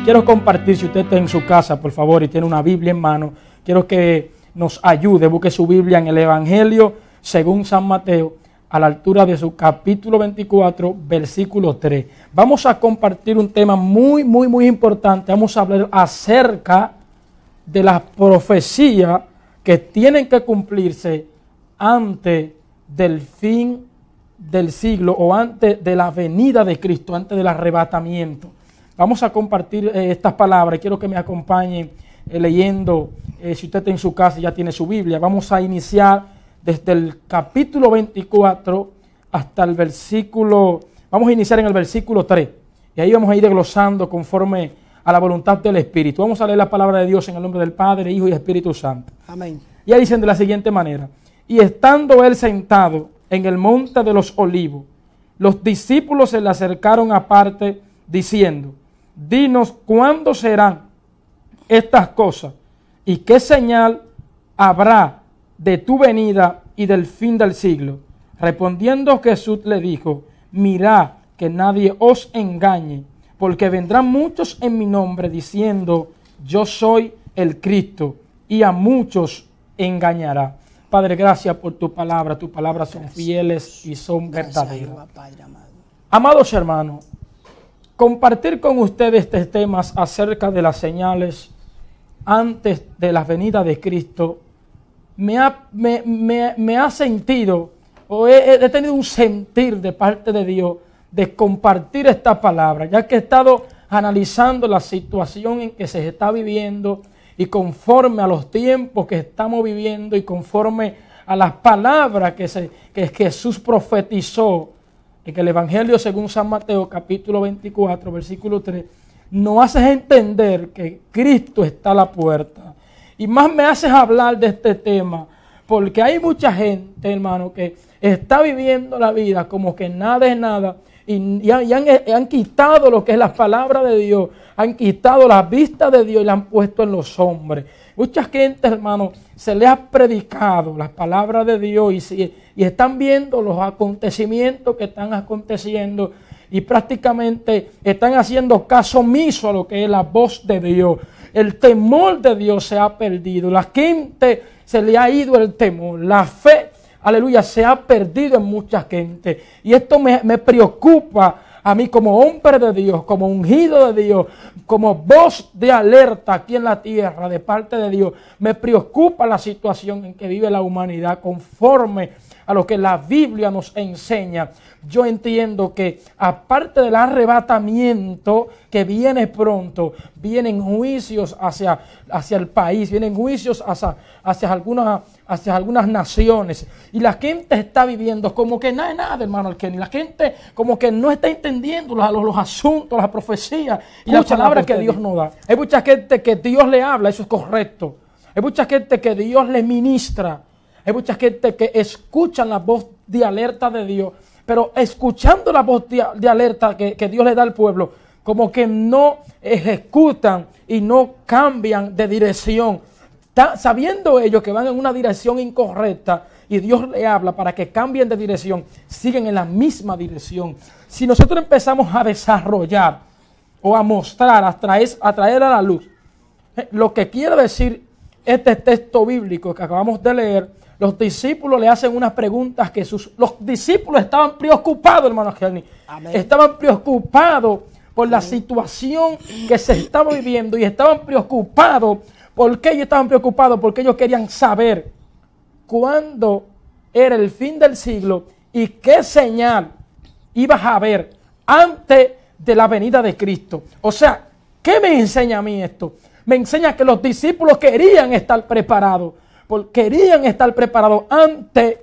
quiero compartir, si usted está en su casa, por favor, y tiene una Biblia en mano, quiero que nos ayude, busque su Biblia en el Evangelio según San Mateo, a la altura de su capítulo 24, versículo 3. Vamos a compartir un tema muy importante. Vamos a hablar acerca de las profecías que tienen que cumplirse antes del fin del siglo o antes de la venida de Cristo, antes del arrebatamiento. Vamos a compartir estas palabras. Quiero que me acompañen leyendo, si usted está en su casa y ya tiene su Biblia. Vamos a iniciar desde el capítulo 24 hasta el versículo, vamos a iniciar en el versículo 3. Y ahí vamos a ir desglosando conforme a la voluntad del Espíritu. Vamos a leer la palabra de Dios en el nombre del Padre, Hijo y Espíritu Santo. Amén. Y ahí dicen de la siguiente manera: y estando él sentado en el monte de los olivos, los discípulos se le acercaron aparte diciendo: dinos cuándo serán estas cosas y qué señal habrá de tu venida y del fin del siglo. Respondiendo Jesús le dijo: mirad que nadie os engañe, porque vendrán muchos en mi nombre diciendo: yo soy el Cristo, y a muchos engañará. Padre, gracias por tu palabra. Tus palabras son fieles y son verdaderas. Amados hermanos, compartir con ustedes estos temas acerca de las señales antes de la venida de Cristo me ha sentido, o he tenido un sentir de parte de Dios de compartir esta palabra, ya que he estado analizando la situación en que se está viviendo y conforme a los tiempos que estamos viviendo y conforme a las palabras que Jesús profetizó en el Evangelio según San Mateo capítulo 24 versículo 3, nos haces entender que Cristo está a la puerta. Y más me haces hablar de este tema, porque hay mucha gente, hermano, que está viviendo la vida como que nada es nada, y han quitado lo que es la palabra de Dios, han quitado la vista de Dios y la han puesto en los hombres. Mucha gente, hermano, se le ha predicado las palabras de Dios y están viendo los acontecimientos que están aconteciendo y prácticamente están haciendo caso omiso a lo que es la voz de Dios. El temor de Dios se ha perdido. La gente se le ha ido el temor. La fe, aleluya, se ha perdido en mucha gente. Y esto me preocupa a mí como hombre de Dios, como ungido de Dios, como voz de alerta aquí en la tierra de parte de Dios. Me preocupa la situación en que vive la humanidad conforme a lo que la Biblia nos enseña. Yo entiendo que aparte del arrebatamiento que viene pronto, vienen juicios hacia el país, vienen juicios hacia algunas naciones. Y la gente está viviendo como que nada es nada, hermano Kenny. La gente como que no está entendiendo los asuntos, las profecías y las palabras que Dios nos da. Hay mucha gente que Dios le habla, eso es correcto. Hay mucha gente que Dios le ministra. Hay mucha gente que escucha la voz de alerta de Dios, pero escuchando la voz de alerta que Dios le da al pueblo, como que no ejecutan y no cambian de dirección. Sabiendo ellos que van en una dirección incorrecta y Dios le habla para que cambien de dirección, siguen en la misma dirección. Si nosotros empezamos a desarrollar o a mostrar, a traer a la luz lo que quiere decir este texto bíblico que acabamos de leer, los discípulos le hacen unas preguntas que los discípulos estaban preocupados, hermano Kenny. Estaban preocupados por la situación que se estaba viviendo y estaban preocupados. ¿Por qué ellos estaban preocupados? Porque ellos querían saber cuándo era el fin del siglo y qué señal ibas a haber antes de la venida de Cristo. O sea, ¿qué me enseña a mí esto? Me enseña que los discípulos querían estar preparados. Querían estar preparados antes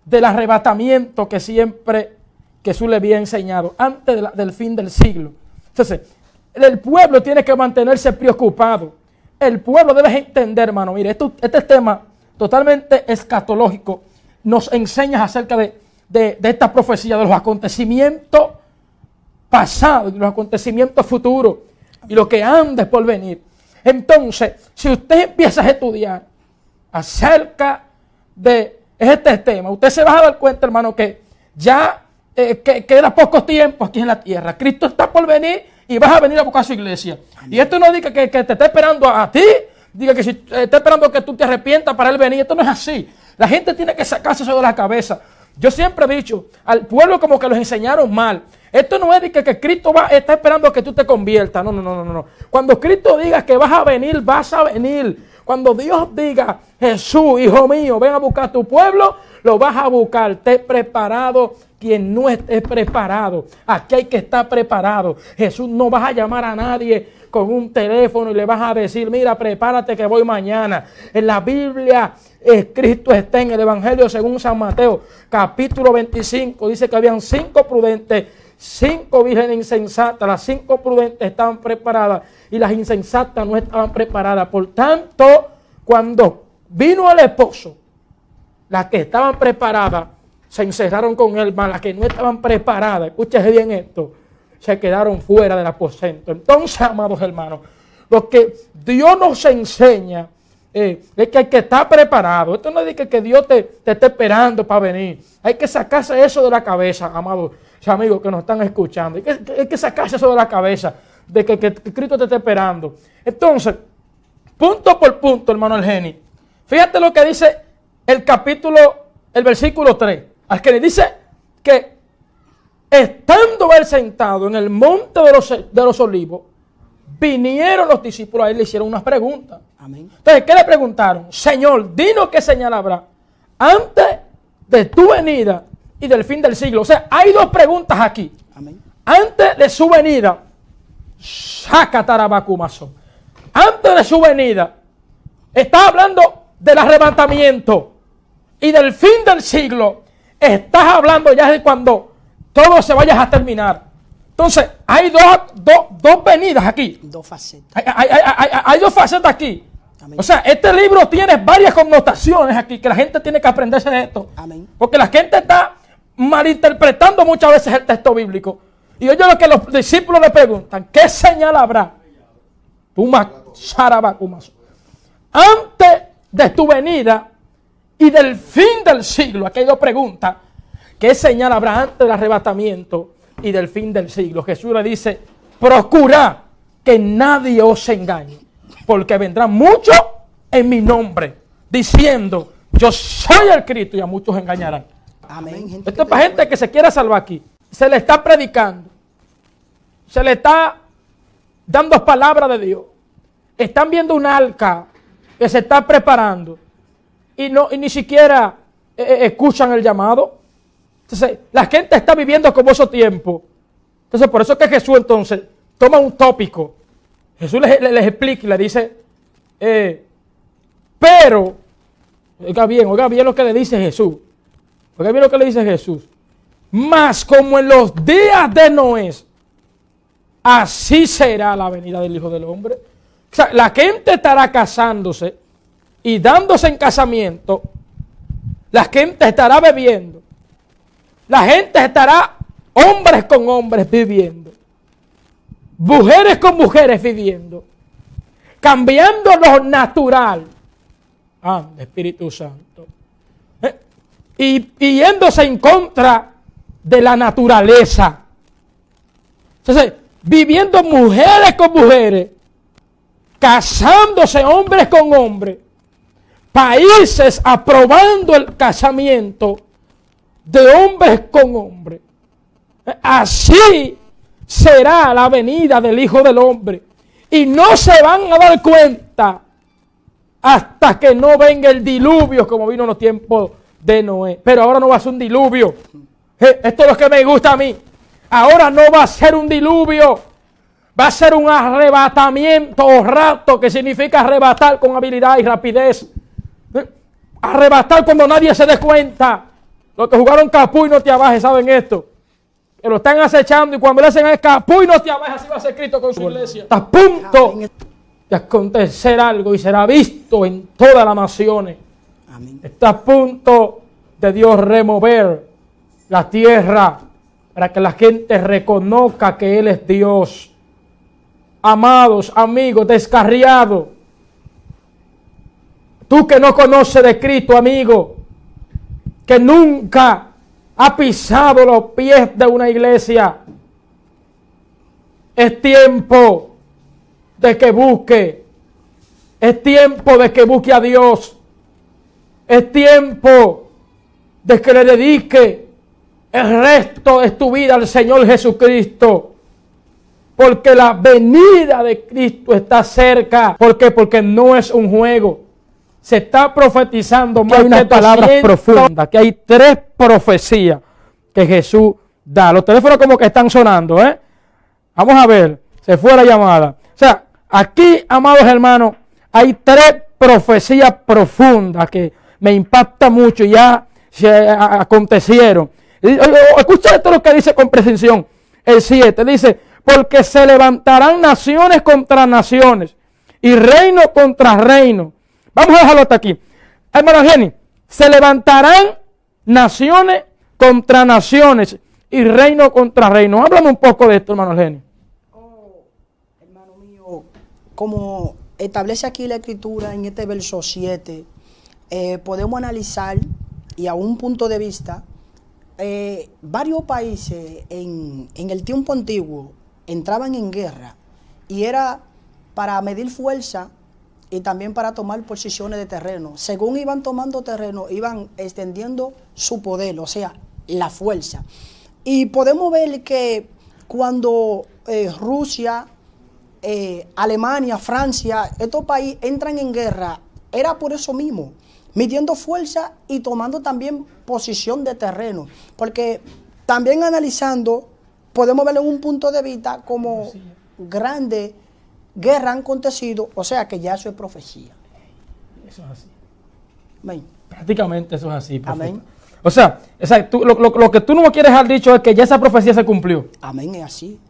del arrebatamiento que siempre Jesús les había enseñado, antes del fin del siglo. Entonces, el pueblo tiene que mantenerse preocupado. El pueblo debe entender, hermano, mire, este tema totalmente escatológico nos enseña acerca de esta profecía, de los acontecimientos pasados, de los acontecimientos futuros y lo que han de por venir. Entonces, si usted empieza a estudiar acerca de este tema, usted se va a dar cuenta, hermano, que ya queda poco tiempo aquí en la tierra. Cristo está por venir y vas a venir a buscar su iglesia. Amén. Y esto no diga que te está esperando a ti, diga que si está esperando que tú te arrepientas para él venir. Esto no es así. La gente tiene que sacarse eso de la cabeza. Yo siempre he dicho, al pueblo como que los enseñaron mal. Esto no es de que Cristo está esperando que tú te conviertas. No. Cuando Cristo diga que vas a venir, vas a venir. Cuando Dios diga, Jesús, hijo mío, ven a buscar tu pueblo, lo vas a buscar. Esté preparado quien no esté preparado. Aquí hay que estar preparado. Jesús no vas a llamar a nadie con un teléfono y le vas a decir, mira, prepárate que voy mañana. En la Biblia, Cristo está en el Evangelio según San Mateo, capítulo 25, dice que habían 5 prudentes, 5 vírgenes insensatas. Las 5 prudentes estaban preparadas y las insensatas no estaban preparadas. Por tanto, cuando vino el esposo, las que estaban preparadas se encerraron con él, mas las que no estaban preparadas, escúchese bien esto, se quedaron fuera del aposento. Entonces, amados hermanos, lo que Dios nos enseña es que hay que estar preparado. Esto no es de que Dios te esté esperando para venir. Hay que sacarse eso de la cabeza, amados amigos que nos están escuchando. Hay que sacarse eso de la cabeza, de que Cristo te esté esperando. Entonces, punto por punto, hermano Elgeni, fíjate lo que dice el versículo 3. Al que le dice que estando él sentado en el monte de los olivos, vinieron los discípulos a él y le hicieron unas preguntas. Amén. Entonces, ¿qué le preguntaron? Señor, dinos qué señal habrá antes de tu venida y del fin del siglo. O sea, hay 2 preguntas aquí. Amén. Antes de su venida, antes de su venida, está hablando del arrebatamiento y del fin del siglo. Estás hablando ya de cuando todo se vaya a terminar. Entonces, hay dos venidas aquí. 2 facetas. Hay 2 facetas aquí. Amén. O sea, este libro tiene varias connotaciones aquí, que la gente tiene que aprenderse de esto. Amén. Porque la gente está malinterpretando muchas veces el texto bíblico. Y oye lo que los discípulos le preguntan, ¿qué señal habrá? Antes de tu venida y del fin del siglo. Aquí hay 2 preguntas. ¿Qué señal habrá antes del arrebatamiento y del fin del siglo? Jesús le dice, procurad que nadie os engañe, porque vendrán muchos en mi nombre, diciendo, yo soy el Cristo, y a muchos engañarán. Amén. Esto es para gente que se quiera salvar aquí. Se le está predicando, se le está dando palabra de Dios. Están viendo un arca que se está preparando y ni siquiera escuchan el llamado. Entonces, la gente está viviendo como esos tiempos. Entonces, por eso es que Jesús entonces toma un tópico. Jesús les explica y le dice, pero, oiga bien lo que le dice Jesús. Oiga bien lo que le dice Jesús. Mas como en los días de Noé, así será la venida del Hijo del Hombre. O sea, la gente estará casándose y dándose en casamiento. La gente estará bebiendo. La gente estará hombres con hombres viviendo. Mujeres con mujeres viviendo. Cambiando lo natural. Espíritu Santo. Y yéndose en contra de la naturaleza. Entonces, viviendo mujeres con mujeres. Casándose hombres con hombres. Países aprobando el casamiento de hombres con hombres. Así será la venida del Hijo del Hombre. Y no se van a dar cuenta hasta que no venga el diluvio como vino en los tiempos de Noé. Pero ahora no va a ser un diluvio. Esto es lo que me gusta a mí. Ahora no va a ser un diluvio. Va a ser un arrebatamiento o rapto, que significa arrebatar con habilidad y rapidez. Arrebatar cuando nadie se dé cuenta. Los que jugaron capú y no te abajes saben esto. Que lo están acechando y cuando le hacen el capú y no te abajes, así va a ser Cristo con su iglesia. Está a punto de acontecer algo y será visto en todas las naciones. Amén. Está a punto de Dios remover la tierra para que la gente reconozca que Él es Dios. Amados, amigos, descarriados. Tú que no conoces de Cristo, amigo, que nunca ha pisado los pies de una iglesia. Es tiempo de que busque. Es tiempo de que busque a Dios. Es tiempo de que le dedique el resto de tu vida al Señor Jesucristo. Porque la venida de Cristo está cerca. ¿Por qué? Porque no es un juego. Se está profetizando más. Hay unas palabras profundas, que hay 3 profecías que Jesús da. Los teléfonos como que están sonando, ¿eh? Vamos a ver, se fue la llamada. O sea, aquí, amados hermanos, hay 3 profecías profundas que me impactan mucho y ya se acontecieron. Escucha esto lo que dice con precisión. El 7 dice, porque se levantarán naciones contra naciones y reino contra reino. Vamos a dejarlo hasta aquí. Hermano Jenny, se levantarán naciones contra naciones y reino contra reino. Háblame un poco de esto, hermano Jenny. Oh, hermano mío, como establece aquí la Escritura en este verso 7, podemos analizar y a un punto de vista, varios países en el tiempo antiguo entraban en guerra y era para medir fuerza y también para tomar posiciones de terreno. Según iban tomando terreno, iban extendiendo su poder, o sea, la fuerza. Y podemos ver que cuando Rusia, Alemania, Francia, estos países entran en guerra, era por eso mismo, midiendo fuerza y tomando también posición de terreno. Porque también analizando, podemos ver en un punto de vista como grande guerra han acontecido, o sea que ya eso es profecía. Eso es así. Amén. Prácticamente eso es así, profeta. Amén. O sea lo que tú no me quieres dejar dicho es que ya esa profecía se cumplió. Amén, es así.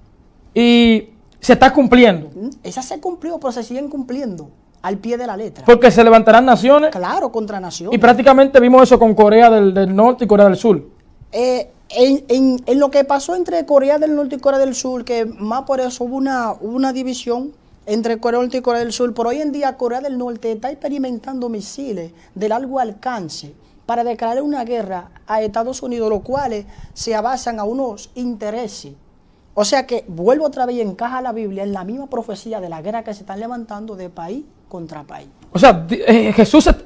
Y se está cumpliendo. Esa se cumplió, pero se siguen cumpliendo al pie de la letra. Porque se levantarán naciones. Claro, contra naciones. Y prácticamente vimos eso con Corea del Norte y Corea del Sur. En lo que pasó entre Corea del Norte y Corea del Sur, que más por eso hubo una división entre Corea del Norte y Corea del Sur. Por hoy en día Corea del Norte está experimentando misiles de largo alcance para declarar una guerra a Estados Unidos, los cuales se basan a unos intereses. O sea que vuelvo otra vez y encaja la Biblia en la misma profecía de la guerra que se están levantando de país contra país. O sea,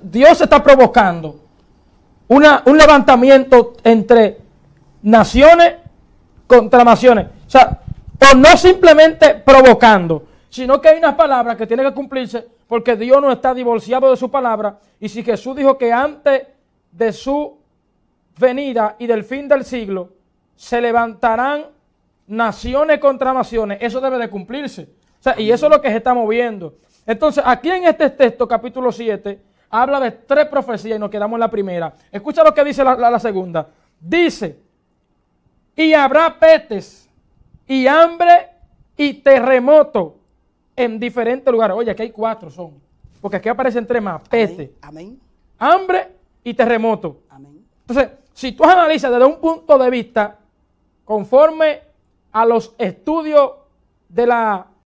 Dios está provocando un levantamiento entre naciones contra naciones. O sea, o no simplemente provocando, sino que hay unas palabras que tienen que cumplirse porque Dios no está divorciado de su palabra. Y si Jesús dijo que antes de su venida y del fin del siglo se levantarán naciones contra naciones, eso debe de cumplirse. O sea, y eso es lo que se está moviendo. Entonces, aquí en este texto, capítulo 7, habla de 3 profecías y nos quedamos en la primera. Escucha lo que dice la segunda. Dice, y habrá pestes y hambre y terremoto en diferentes lugares. Oye, aquí hay 4 son. Porque aquí aparecen 3 más. Peste, amén, hambre y terremoto. amén. Entonces, si tú analizas desde un punto de vista, conforme a los estudios de la